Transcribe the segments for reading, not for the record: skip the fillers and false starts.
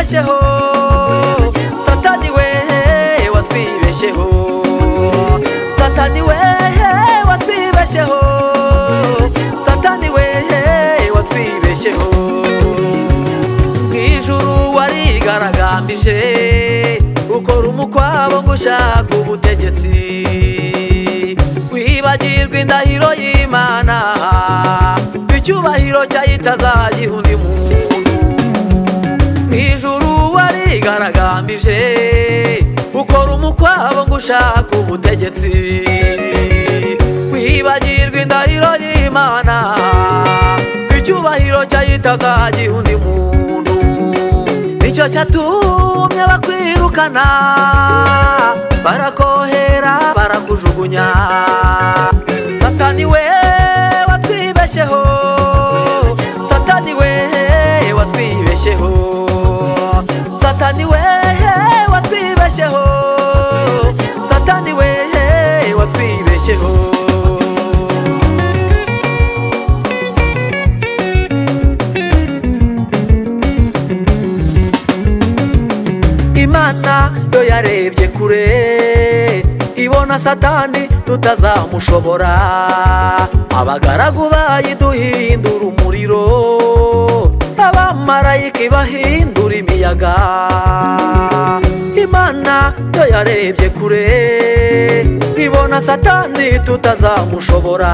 watwibesheho, Satani we watwibesheho, Satani we watwibesheho, Satani we watwibesheho. Mwijuru warigaragambije ukora umukwabo ngo ushaka ubutegetsi, wibagirwa indahiro y'Imana, icyubahiro cyayitazagiha undi muntu. Mwijuru warigaragambije ukora umukwabo ngo ushaka ubutegetsi, wibagirwa indahiro y'Imana, icyubahiro cyayitazagiha undi muntu. Nicyo cyatumye bakwirukana, barakohera barakujugunya. Satani we watwibesheho, Satani we watwibesheho, Satani we watwibesheho, Satani we watwibesheho. Imana yo yarebye kure ibona Satani tutazamushobora, abagaragu bayiduhindura umuriro, abamarayika bahindura imiyaga. Imana yo yarebye kure ibona Satani tutazamushobora,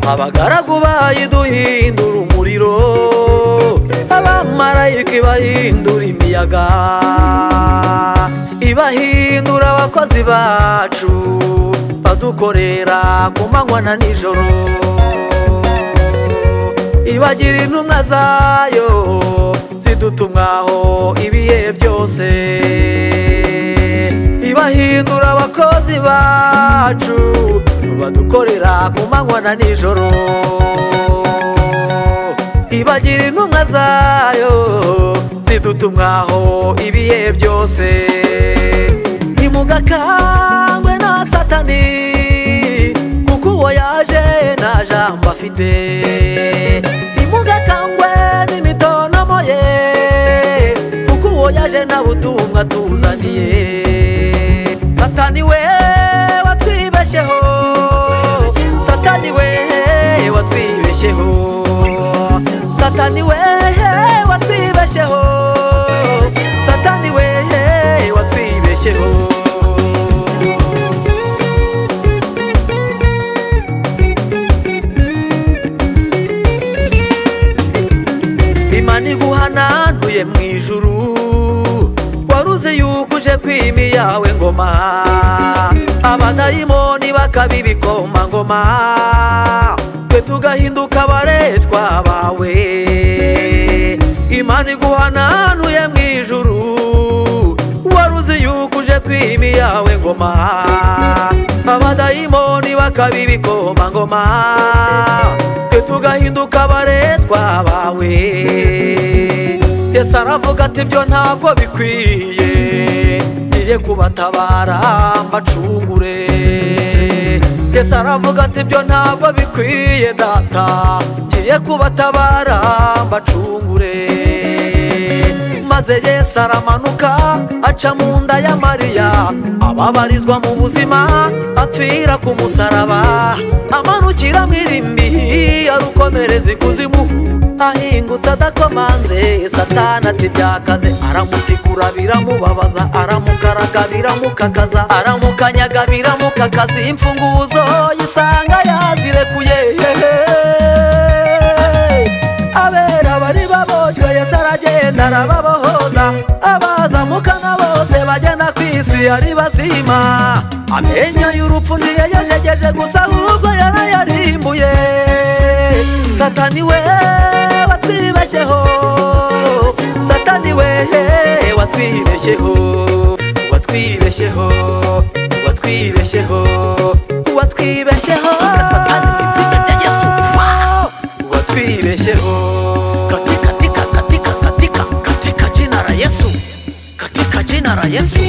abagaragu bayiduhindura umuriro, abamarayika bahindura imiyaga. Ibahindura abakozi bacu badukorera ku manywa na nijoro, ibagira intumwa zayo zidutumwaho ibihe byose. Ibahindura abakozi bacu badukorera ku manywa na nijoro, ibagira intumwa zayo zidutumwaho ibihe byose. Nimugakangwe na Satani kuko uwo yaje nta jambo afite, nimugakangwe n'imitonomo ye kuko uwo yaje nta butumwa tuzaniye. Satani we watwibesheho, Satani we watwibesheho, Satani we watwibesheho, Satani we watwibesheho. Imana iguhananuye mwijuru, waruzi yuko uje kwima yawe ngoma, abadayimoni bakabibikoma ngoma, twe tugahinduka abaretwa bawe. Imana iguhananuye mwijuru, waruzi yuko uje kwima yawe ngoma, abadayimoni bakabibikoma ngoma, twe tugahinduka abaretwa bawe. Yesu aravuga ati ibyo ntabwo bikwiye, ngiye kubatabara mbacungure. Yesu aravuga ati ibyo ntabwo bikwiye data, ngiye kubatabara mbacungure. Maze Yesu aramanuka aca mu nda ya Mariya, ababarizwa mu buzima apfira ku musaraba, amanukira mu irimbi arukomereza ikuzimu, ahingutse adakomanze. Satani ati byakaze, aramutikura biramubabaza, aramukaraga biramukakaza, aramukanyaga biramukakaza, imfunguzo yisanga yazirekuye. Abera bari baboshywe Yesu aragenda arababohoza, abazamukana bose bagenda ku isi ari bazima. Amenyo y'urupfu ntiyayajegeje gusa ahubwo yarayarimbuye. Satani we watwibesheho, Satani we watwibesheho, watwibesheho, watwibesheho, watwibesheho. Satani izina rya Yesu watwibesheho, katika jina la Yesu, katika jina la Yesu.